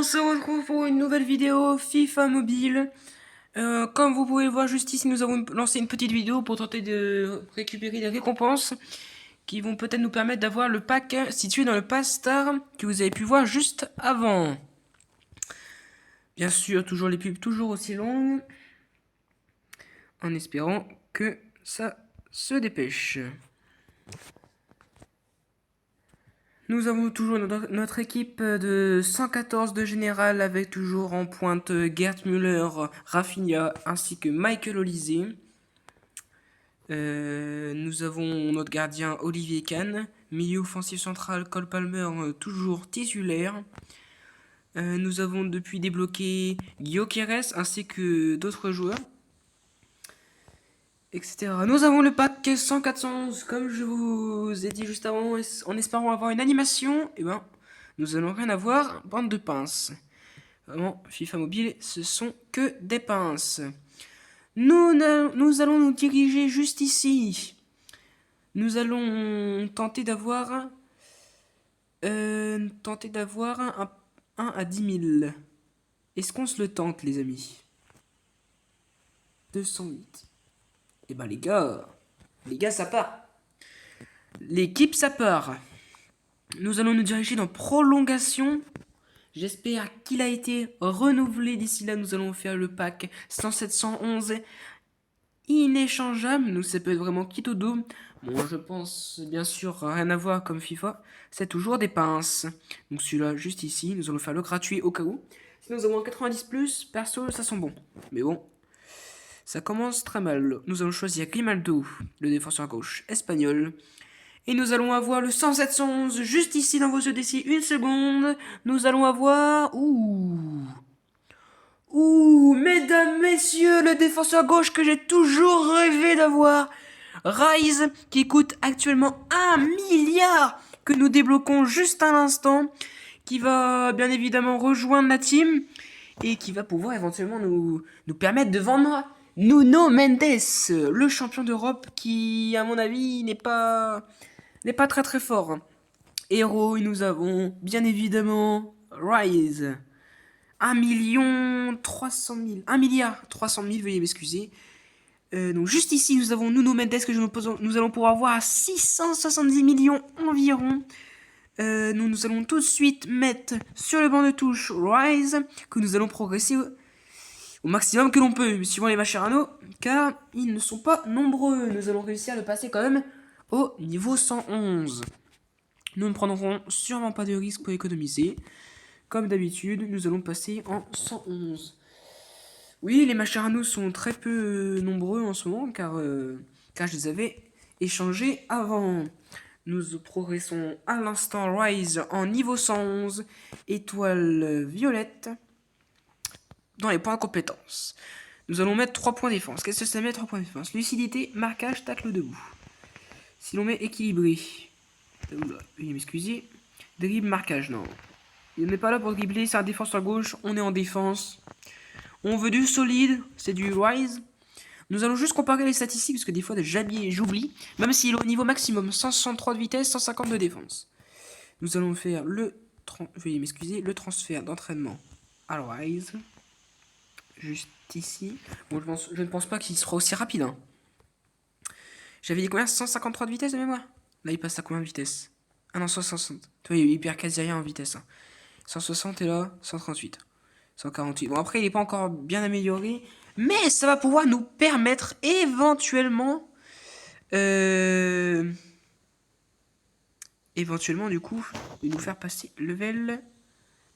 se retrouve pour une nouvelle vidéo FIFA Mobile. Comme vous pouvez le voir juste ici, nous avons lancé une petite vidéo pour tenter de récupérer des récompenses qui vont peut-être nous permettre d'avoir le pack situé dans le Pass Star que vous avez pu voir juste avant. Bien sûr, toujours les pubs toujours aussi longues, en espérant que ça se dépêche. Nous avons toujours notre équipe de 114 de général avec toujours en pointe Gerd Müller, Rafinha ainsi que Michael Olise. Nous avons notre gardien Olivier Kahn, milieu offensif central Cole Palmer toujours titulaire. Nous avons depuis débloqué Gyökeres ainsi que d'autres joueurs, etc. Nous avons le pack 100-411, comme je vous ai dit juste avant, en espérant avoir une animation. Et ben, nous allons rien avoir, bande de pinces. Vraiment, FIFA Mobile, ce sont que des pinces. Nous allons nous diriger juste ici. Nous allons tenter d'avoir un à 10 000. Est-ce qu'on se le tente, les amis? 208. Et ben les gars, ça part. L'équipe, ça part. Nous allons nous diriger dans prolongation. J'espère qu'il a été renouvelé d'ici là. Nous allons faire le pack 107-111 inéchangeable. Nous, ça peut être vraiment quitte au dos. Bon, je pense bien sûr rien à voir comme FIFA. C'est toujours des pinces. Donc celui-là, juste ici, nous allons faire le gratuit au cas où. Si nous avons 90+, perso, ça sent bon. Mais bon, ça commence très mal. Nous allons choisir Grimaldo, le défenseur à gauche espagnol. Et nous allons avoir le 107-111 juste ici dans vos yeux d'ici une seconde. Nous allons avoir... Ouh, mesdames, messieurs, le défenseur gauche que j'ai toujours rêvé d'avoir. Rise, qui coûte actuellement 1 milliard, que nous débloquons juste à l'instant, qui va bien évidemment rejoindre la team, et qui va pouvoir éventuellement nous permettre de vendre Nuno Mendes, le champion d'Europe, qui, à mon avis, n'est pas très très fort. Héros, et nous avons bien évidemment Rise. 1 milliard 300 000, veuillez m'excuser. Donc juste ici, nous avons Nuno Mendes que nous allons pouvoir voir à 670 millions environ. Nous allons tout de suite mettre sur le banc de touche Rise, que nous allons progresser au maximum que l'on peut, suivant les Mascherano, car ils ne sont pas nombreux. Nous allons réussir à le passer quand même au niveau 111. Nous ne prendrons sûrement pas de risque pour économiser. Comme d'habitude, nous allons passer en 111. Oui, les Mascherano sont très peu nombreux en ce moment, car je les avais échangés avant. Nous progressons à l'instant Rise en niveau 111, étoile violette, dans les points de compétence. Nous allons mettre 3 points défense. Qu'est-ce que ça met 3 points défense? Lucidité, marquage, tacle debout. Si l'on met équilibré, veuillez m'excuser, dribble, marquage, non. Il n'est pas là pour dribbler, c'est un défenseur gauche, on est en défense. On veut du solide, c'est du Rise. Nous allons juste comparer les statistiques, parce que des fois j'oublie, même s'il est au niveau maximum, 163 de vitesse, 150 de défense. Nous allons faire veuillez m'excuser, le transfert d'entraînement à Rise. Juste ici. Bon, je ne pense pas qu'il sera aussi rapide. Hein. J'avais dit combien? 153 de vitesse de mémoire. Là, il passe à combien de vitesse? Ah non, 160. Tu vois, il perd quasi rien en vitesse. Hein. 160 et là, 138. 148. Bon, après, il n'est pas encore bien amélioré. Mais ça va pouvoir nous permettre éventuellement... éventuellement, du coup, de nous faire passer level.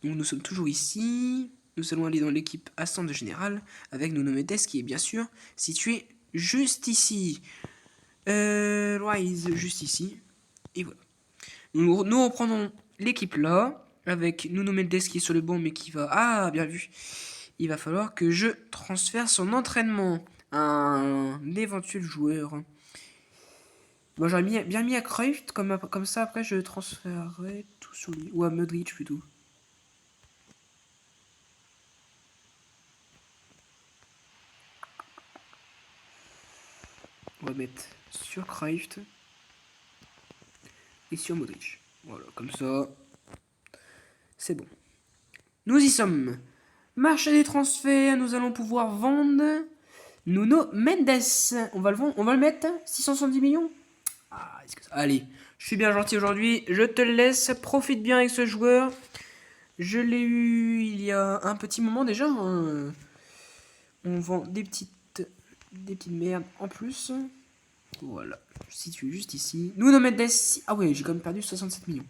Donc, nous sommes toujours ici. Nous allons aller dans l'équipe Ascendant Général avec Nuno Mendes qui est bien sûr situé juste ici. Rise, juste ici. Et voilà. Nous reprenons l'équipe là avec Nuno Mendes qui est sur le banc mais qui va... Ah, bien vu. Il va falloir que je transfère son entraînement à un éventuel joueur. Bon, j'aurais bien mis à Cruyff, comme ça après je transférerai tout sur lui. Ou à Modric plutôt. On va mettre sur Cruyff et sur Modric. Voilà, comme ça, c'est bon. Nous y sommes. Marché des transferts, nous allons pouvoir vendre Nuno Mendes. On va le vendre, on va le mettre 670 millions. Ah, allez, je suis bien gentil aujourd'hui. Je te le laisse. Profite bien avec ce joueur. Je l'ai eu il y a un petit moment déjà. Hein. On vend des petites merdes en plus. Voilà, je situe juste ici. Nuno Mendes. Ah ouais, j'ai quand même perdu 67 millions.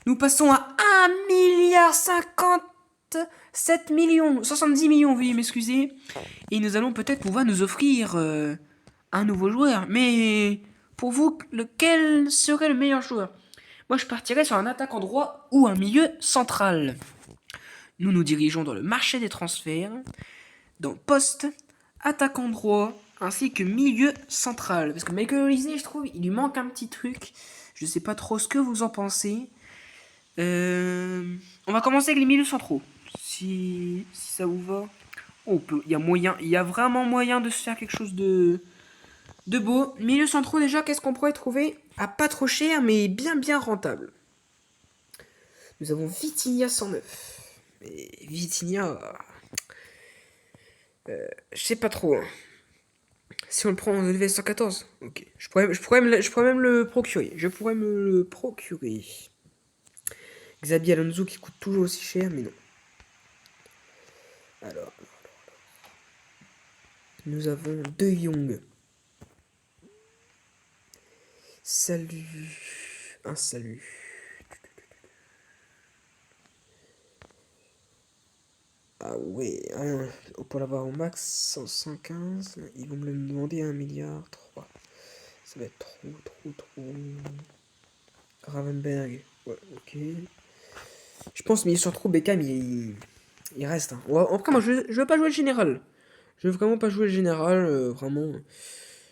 Nous passons à 1 milliard 57 millions. 70 millions, veuillez m'excuser. Et nous allons peut-être pouvoir nous offrir un nouveau joueur. Mais pour vous, lequel serait le meilleur joueur? Moi, je partirais sur un attaquant droit ou un milieu central. Nous nous dirigeons dans le marché des transferts, dans poste, attaquant droit, ainsi que milieu central. Parce que Michael Olise, je trouve, il lui manque un petit truc. Je sais pas trop ce que vous en pensez. On va commencer avec les milieux centraux. Si ça vous va. Il y a vraiment moyen de se faire quelque chose de beau. Milieux centraux, déjà, qu'est-ce qu'on pourrait trouver à pas trop cher, mais bien rentable. Nous avons Vitinha 109. Mais Vitinha, je sais pas trop. Hein. Si on le prend en level 114, ok. Je pourrais même le procurer. Je pourrais me le procurer. Xabi Alonso qui coûte toujours aussi cher, mais non. Alors. Nous avons De Jong. Salut. Un salut. Ah ouais, pour l'avoir au max 115, ils vont me le demander à 1 milliard 3. Ça va être trop. Gravenberg, ouais, ok. Je pense, mais ils sont trop Beckham, il reste. Hein. En tout cas, moi, je veux pas jouer le général. Je veux vraiment pas jouer le général, vraiment.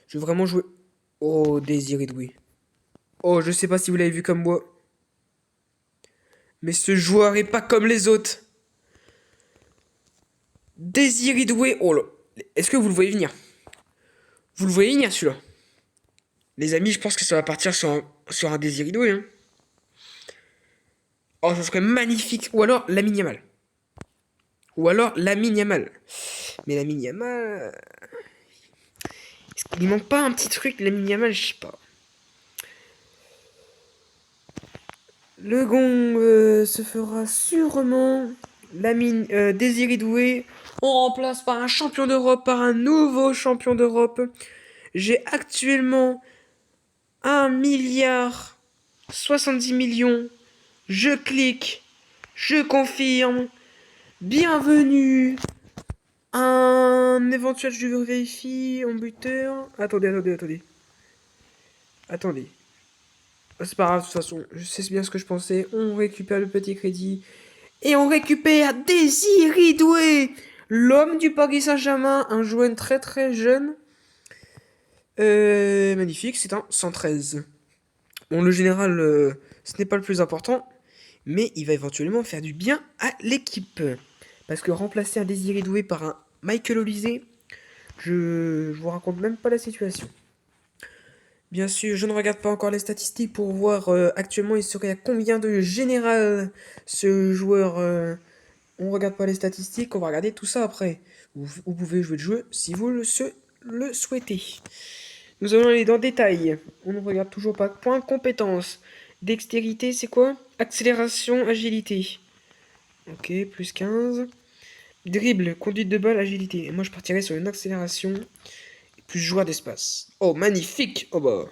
Je veux vraiment jouer. Oh, Désiré Doué. Oh, je sais pas si vous l'avez vu comme moi. Mais ce joueur est pas comme les autres. Désiré Doué. Oh là. Est-ce que vous le voyez venir? Vous le voyez venir celui-là? Les amis, je pense que ça va partir sur un Désiré Doué. Hein. Oh, ça serait magnifique. Ou alors Lamine Yamal. Mais Lamine Yamal. Est-ce qu'il manque pas un petit truc, Lamine Yamal? Je sais pas. Le gong se fera sûrement. Désiré Doué. On remplace par un champion d'Europe, par un nouveau champion d'Europe. J'ai actuellement 1 milliard 70 millions. Je clique. Je confirme. Bienvenue. Un éventuel, je vérifie en buteur. Attendez. C'est pas grave, de toute façon, je sais bien ce que je pensais. On récupère le petit crédit. Et on récupère Désiré Doué, l'homme du Paris Saint-Germain, un joueur très jeune. Magnifique, c'est un 113. Bon, le général, ce n'est pas le plus important, mais il va éventuellement faire du bien à l'équipe. Parce que remplacer un Désiré Doué par un Michael Olise, je vous raconte même pas la situation. Bien sûr, je ne regarde pas encore les statistiques pour voir actuellement il serait à combien de général ce joueur. On regarde pas les statistiques, on va regarder tout ça après. Vous pouvez jouer le jeu si vous le souhaitez. Nous allons aller dans le détail. On ne regarde toujours pas. Point compétence. Dextérité, c'est quoi? Accélération, agilité. Ok, plus 15. Dribble, conduite de balle, agilité. Et moi je partirais sur une accélération. Plus joueur d'espace. Oh, magnifique! Oh bah.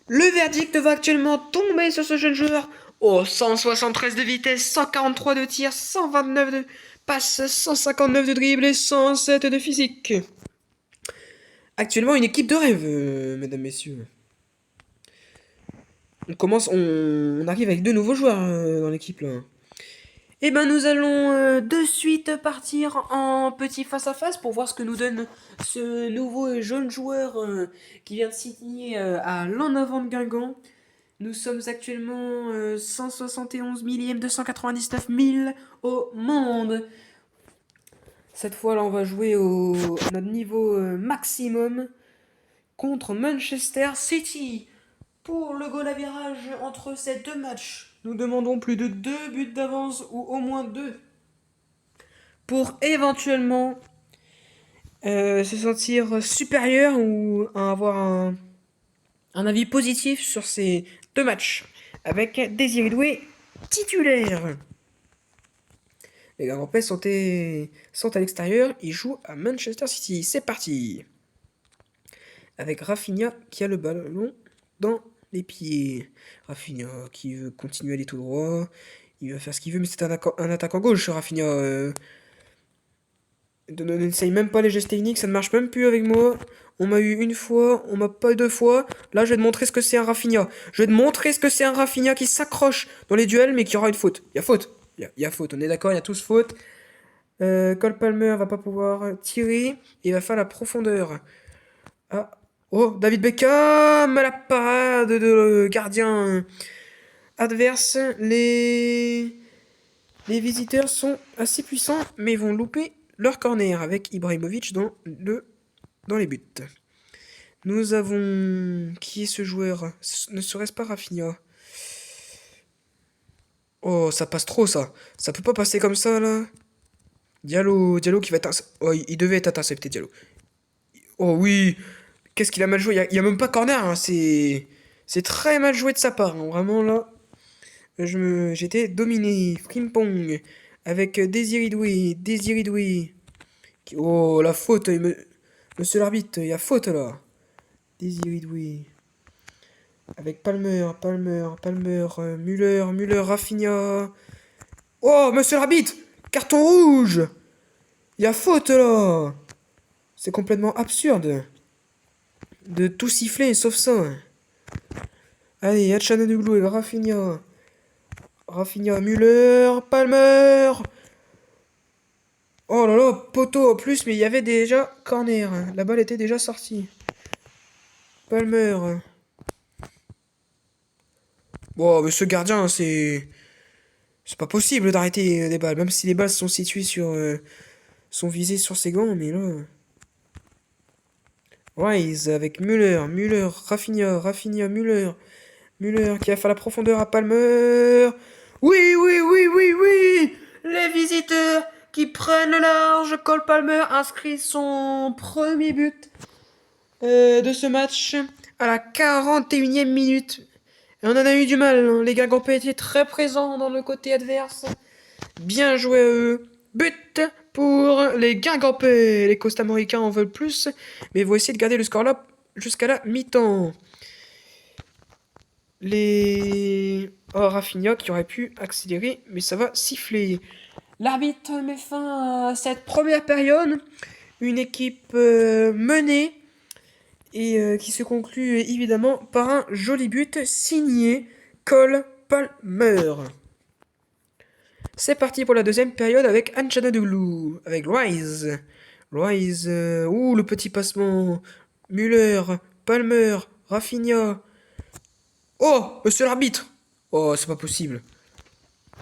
Le verdict va actuellement tomber sur ce jeune joueur. Oh, 173 de vitesse, 143 de tir, 129 de passe, 159 de dribble et 107 de physique. Actuellement, une équipe de rêve, mesdames, messieurs. On arrive avec deux nouveaux joueurs dans l'équipe là. Et ben nous allons de suite partir en petit face-à-face pour voir ce que nous donne ce nouveau jeune joueur qui vient de signer à l'en avant de Guingamp. Nous sommes actuellement 171 millième, 299 000 au monde. Cette fois là on va jouer à notre niveau maximum contre Manchester City. Pour le goal à virage entre ces deux matchs, Nous demandons plus de 2 buts d'avance ou au moins 2 pour éventuellement se sentir supérieur ou avoir un avis positif sur ces 2 matchs avec Désiré Doué titulaire. Les Gargampais sont à l'extérieur, ils jouent à Manchester City. C'est parti. Avec Rafinha qui a le ballon dans les pieds. Rafinha qui veut continuer à aller tout droit. Il va faire ce qu'il veut, mais c'est un attaquant gauche, Rafinha. N'essaye même pas les gestes techniques, ça ne marche même plus avec moi. On m'a eu une fois, on m'a pas eu 2 fois. Là, je vais te montrer ce que c'est un Rafinha. Je vais te montrer ce que c'est un Rafinha qui s'accroche dans les duels, mais qui aura une faute. Il y a faute. Il y a faute, on est d'accord, il y a tous faute. Cole Palmer va pas pouvoir tirer. Il va faire la profondeur. Ah. Oh, David Beckham à la parade de gardien adverse. Les visiteurs sont assez puissants, mais ils vont louper leur corner avec Ibrahimovic dans les buts. Nous avons... Qui est ce joueur? Ne serait-ce pas Rafinha? Oh, ça passe trop, ça. Ça peut pas passer comme ça, là. Diallo qui va être... Oh, il devait être intercepté, Diallo. Oh oui. Qu'est-ce qu'il a mal joué. Il y a même pas corner, hein. C'est très mal joué de sa part, hein. Vraiment, là. J'étais dominé. Frimpong. Avec Désiré Doué. Oh, la faute. Monsieur l'arbitre, il y a faute, là. Désiré Doué. Avec Palmer, Müller, Rafinha. Oh, monsieur l'arbitre! Carton rouge! Il y a faute là! C'est complètement absurde de tout siffler sauf ça. Allez, Hachananoglu et Rafinha. Müller, Palmer. Oh là là, poteau en plus, mais il y avait déjà corner. La balle était déjà sortie. Palmer. Bon, mais ce gardien, c'est pas possible d'arrêter des balles, même si les balles sont situées sont visées sur ses gants, mais là. Wise avec Müller, Rafinha, Müller qui a fait la profondeur à Palmer. Oui. Les visiteurs qui prennent le large. Cole Palmer inscrit son premier but de ce match à la 41e minute. Et on en a eu du mal, hein. Les Gargampais étaient très présents dans le côté adverse. Bien joué à eux. But pour les Guingampais. Les Costa-Américains en veulent plus, mais ils vont essayer de garder le score là jusqu'à la mi-temps. Oh, Rafinha qui aurait pu accélérer, mais ça va siffler. L'arbitre met fin à cette première période. Une équipe menée et qui se conclut évidemment par un joli but signé Cole Palmer. C'est parti pour la deuxième période avec Hachananoglu, avec Rice. Le petit passement. Müller, Palmer, Rafinha. Oh, monsieur l'arbitre. Oh, c'est pas possible.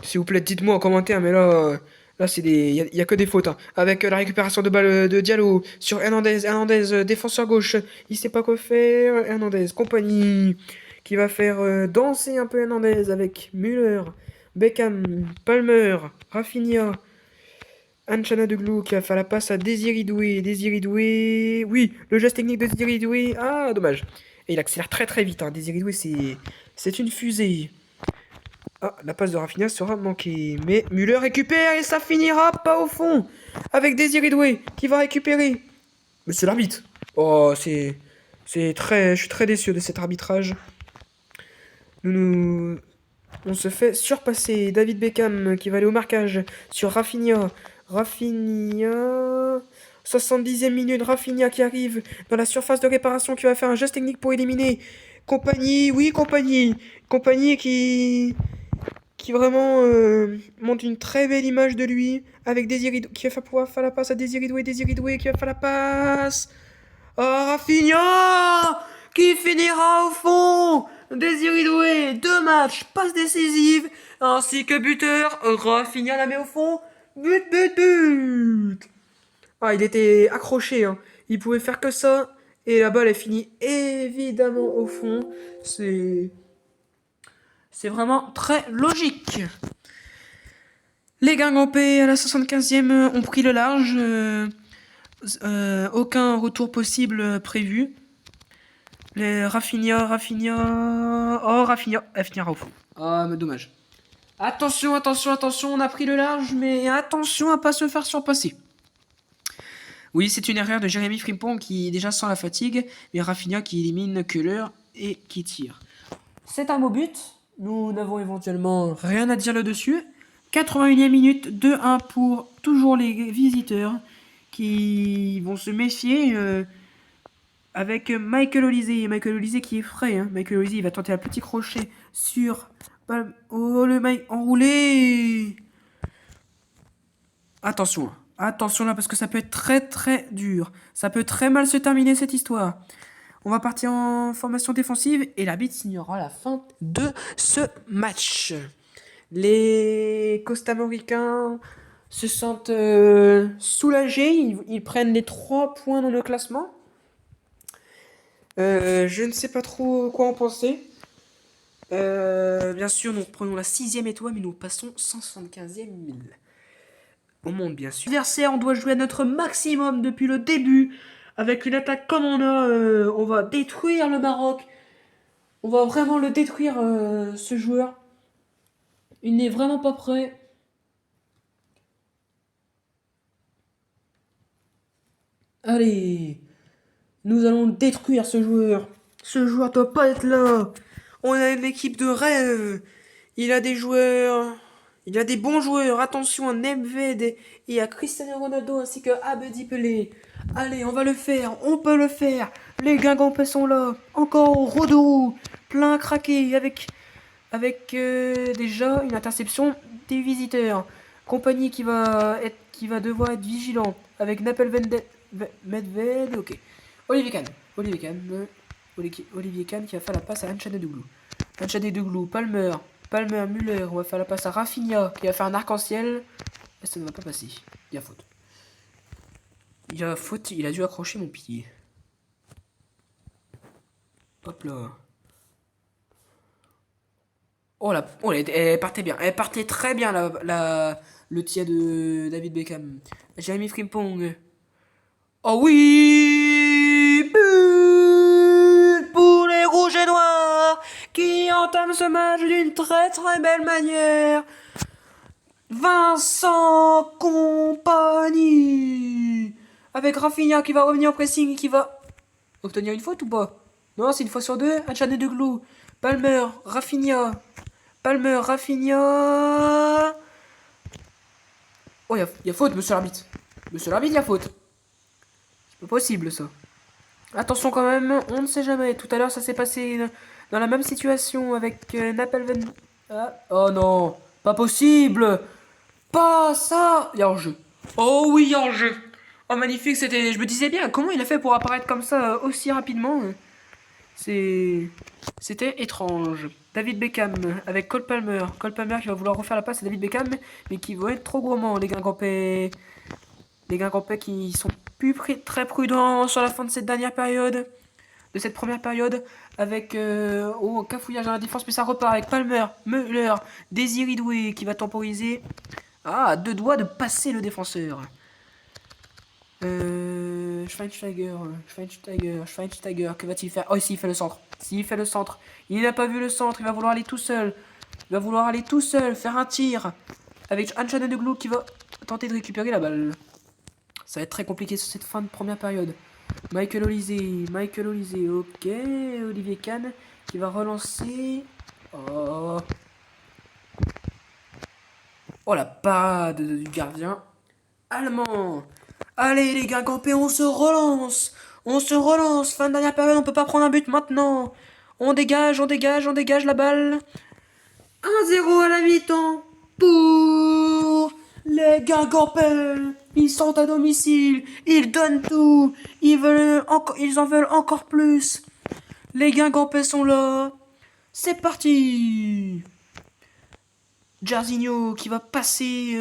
S'il vous plaît, dites-moi en commentaire, mais là c'est des... Il y a que des fautes, hein. Avec la récupération de balle de Diallo sur Hernandez, défenseur gauche. Il sait pas quoi faire. Hernandez, compagnie, qui va faire danser un peu Hernandez avec Müller. Beckham, Palmer, Rafinha, Hachananoglu qui va faire la passe à Désiré Doué. Oui, le geste technique de Désiré Doué. Ah, dommage. Et il accélère très très vite, hein. Désiré Doué, c'est une fusée. Ah, la passe de Rafinha sera manquée. Mais Müller récupère et ça finira pas au fond. Avec Désiré Doué qui va récupérer. Monsieur l'arbitre. Oh, je suis très déçu de cet arbitrage. On se fait surpasser. David Beckham qui va aller au marquage sur Rafinha. 70e minute. Rafinha qui arrive dans la surface de réparation qui va faire un geste technique pour éliminer. Compagnie qui vraiment montre une très belle image de lui. Avec Désiré qui va pouvoir faire la passe à Désiré Doué qui va faire la passe. Oh, Rafinha qui finira au fond. Désiré Doué, 2 matchs, passe décisive, ainsi que buteur. Rafinha la met au fond. But. Ah, il était accroché, hein. Il pouvait faire que ça. Et la balle est finie évidemment au fond. C'est vraiment très logique. Les Guingampais à la 75e ont pris le large. Aucun retour possible prévu. Les Rafinha. Oh, Rafinha. Elle finira au fond. Ah, mais dommage. Attention, on a pris le large, mais attention à pas se faire surpasser. Oui, c'est une erreur de Jérémy Frimpong qui déjà sent la fatigue, mais Rafinha qui élimine Köhler et qui tire. C'est un beau but. Nous n'avons éventuellement rien à dire là-dessus. 81e minute, 2-1 pour toujours les visiteurs qui vont se méfier avec Michael Olysée. Michael Olysée qui est frais. Hein. Michael Olysée, il va tenter un petit crochet sur... Oh, le mec enroulé. Attention là, parce que ça peut être très très dur. Ça peut très mal se terminer cette histoire. On va partir en formation défensive et l'arbitre signera la fin de ce match. Les Costamoricains se sentent soulagés. Ils prennent les 3 points dans le classement. Je ne sais pas trop quoi en penser. Bien sûr, nous prenons la 6e étoile, mais nous passons 175e mille. On monte bien sûr. Adversaire, on doit jouer à notre maximum depuis le début. Avec une attaque comme on a, on va détruire le Maroc. On va vraiment le détruire, ce joueur. Il n'est vraiment pas prêt. Allez. Nous allons détruire ce joueur. Ce joueur doit pas être là. On a une équipe de rêve. Il a des joueurs. Il y a des bons joueurs. Attention à Nedved et à Cristiano Ronaldo ainsi qu'à Abedi Pelé. Allez, on va le faire. On peut le faire. Les Guingampais sont là. Encore Rodou. Plein craqué avec déjà une interception des visiteurs. Compagnie qui va devoir être vigilant avec Napel Medved. Ok. Olivier Kahn qui va faire la passe à Ançanoglu. Palmer, Müller, on va faire la passe à Rafinha qui va faire un arc-en-ciel. Et ça ne va pas passer. Il y a faute. Il a dû accrocher mon pied. Hop là. Oh là, oh, elle partait bien. Elle partait très bien le tir de David Beckham. Jérémy Frimpong. Oh oui! But pour les rouges et noirs qui entament ce match d'une très très belle manière. Vincent Kompany avec Rafinha qui va revenir au pressing et qui va obtenir une faute ou pas? Non, c'est une fois sur deux. Ançanoglu, Palmer, Rafinha. Oh, il y a faute, monsieur l'arbitre. Monsieur l'arbitre, il y a faute. C'est pas possible, ça. Attention quand même, on ne sait jamais. Tout à l'heure, ça s'est passé dans la même situation avec Napelven. Ah. Oh non, pas possible. Pas ça. Il y a hors-jeu. Oh oui, il y a hors-jeu. Oh magnifique, c'était... Je me disais bien, comment il a fait pour apparaître comme ça aussi rapidement? C'était étrange. David Beckham avec Cole Palmer. Cole Palmer qui va vouloir refaire la passe à David Beckham, mais qui va être trop gourmand. Les Guingampais qui sont plus très prudents sur la fin de cette dernière période. De cette première période. Avec cafouillage dans la défense, mais ça repart avec Palmer, Müller, Désiré Doué qui va temporiser. Ah, 2 doigts de passer le défenseur. Schweinsteiger, que va-t-il faire? Oh, ici, il fait le centre. Il n'a pas vu le centre, il va vouloir aller tout seul. Faire un tir. Avec Ançanoglu qui va tenter de récupérer la balle. Ça va être très compliqué sur cette fin de première période. Michael Olysée, ok. Olivier Kahn qui va relancer. Oh, la parade du gardien allemand. Allez les Guingampais, on se relance. Fin de dernière période, on peut pas prendre un but maintenant. On dégage la balle. 1-0 à la mi-temps pour les Guingampais. Ils sont à domicile, ils donnent tout, ils en veulent encore plus. Les Guingampais sont là. C'est parti. Jairzinho qui va passer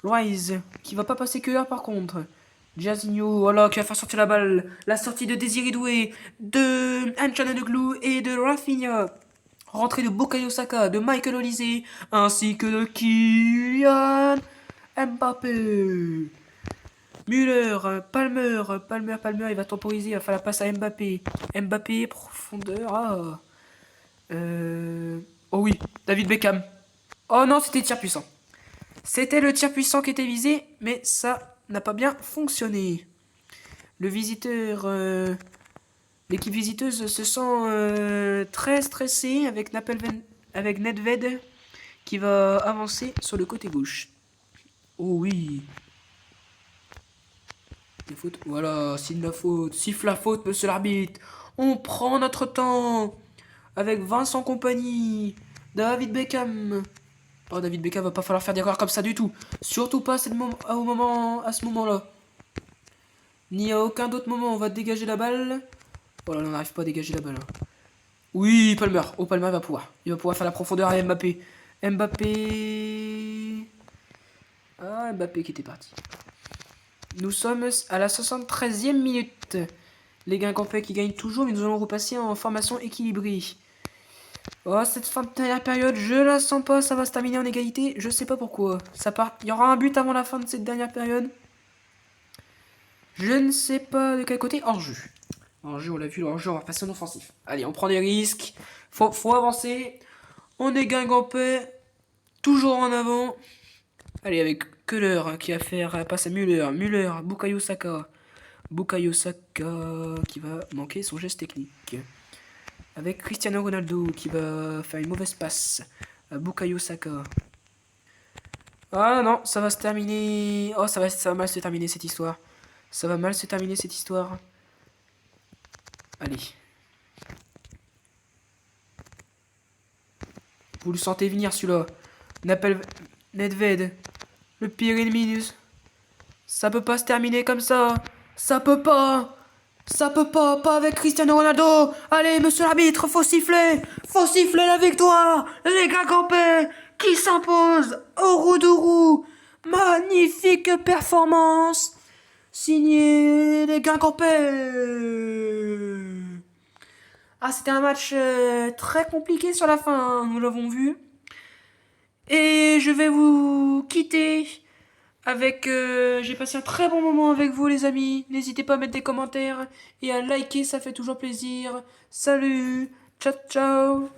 Loise, qui va pas passer que là par contre. Jairzinho, voilà, qui va faire sortir la balle. La sortie de Désiré Doué, de Ançanoglu et de Rafinha. Rentrée de Bukayo Saka, de Michael Olise, ainsi que de Kylian Mbappé. Müller, Palmer, il va temporiser, il va faire la passe à Mbappé. Mbappé, profondeur, ah. Oh oui, David Beckham. Oh non, c'était le tir puissant. C'était le tir puissant qui était visé, mais ça n'a pas bien fonctionné. Le visiteur, l'équipe visiteuse se sent très stressée avec Nedved qui va avancer sur le côté gauche. Oh oui. Des fautes. Voilà, siffle la faute, monsieur l'arbitre. On prend notre temps avec Vincent Compagnie, David Beckham. Oh, David Beckham va pas falloir faire d'erreur comme ça du tout. Surtout pas à ce moment-là. Ni à aucun autre moment, on va dégager la balle. Oh là, on n'arrive pas à dégager la balle. Oui, Palmer. Oh, Palmer va pouvoir. Il va pouvoir faire la profondeur à Mbappé. Mbappé. Ah, Mbappé qui était parti. Nous sommes à la 73e minute. Les Guingampais qui gagnent toujours, mais nous allons repasser en formation équilibrée. Oh, cette fin de dernière période, je la sens pas, ça va se terminer en égalité. Je sais pas pourquoi. Ça part. Il y aura un but avant la fin de cette dernière période. Je ne sais pas de quel côté. Hors-jeu. Hors-jeu, on l'a vu, le hors-jeu, on va passer en offensif. Allez, on prend des risques. Faut avancer. On est Guingampais. Toujours en avant. Allez, avec Köhler qui va faire la passe à Müller. Müller, Bukayo Saka. Bukayo Saka qui va manquer son geste technique. Avec Cristiano Ronaldo qui va faire une mauvaise passe à Bukayo Saka. Ah non, ça va se terminer. Oh, ça va mal se terminer cette histoire. Ça va mal se terminer cette histoire. Allez. Vous le sentez venir celui-là. Nedved. Le pire ennemi. Ça peut pas se terminer comme ça. Ça peut pas. Ça peut pas avec Cristiano Ronaldo. Allez, monsieur l'arbitre, faut siffler la victoire. Les Guingampais qui s'imposent au Roudourou. Magnifique performance. Signé les Guingampais. Ah, c'était un match très compliqué sur la fin, hein, nous l'avons vu. Et je vais vous quitter avec... j'ai passé un très bon moment avec vous les amis. N'hésitez pas à mettre des commentaires et à liker, ça fait toujours plaisir. Salut, ciao ciao.